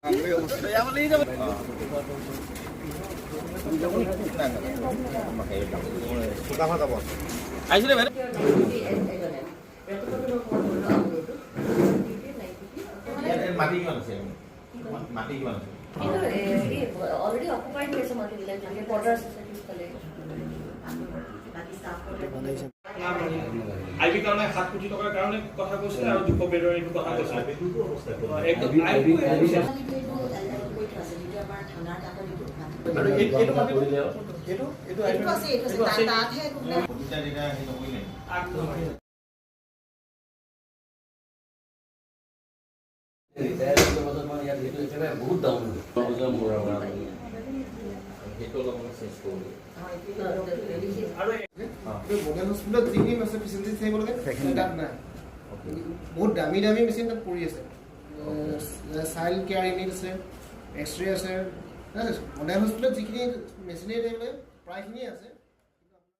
already occupied by some other like Potter Society IB কারণে 7 কোটি টাকার কারণে কথা কইছে আর দুঃখ বেরোয় একটু কথা কইছে একদম আইবি বহুত দাম মডেল হস্পিটেলত যিখিনি আছে ফেচিলিটি থাকিব লাগে তাত নাই বহুত দামী দামী মেচিন তাত পৰি আছে চাইল্ড কেয়াৰ ইউনিট আছে এক্সৰে আছে মডেল হস্পিটেলত যিখিনি মেচিনেৰী থাকিব লাগে প্ৰায়খিনিয়ে আছে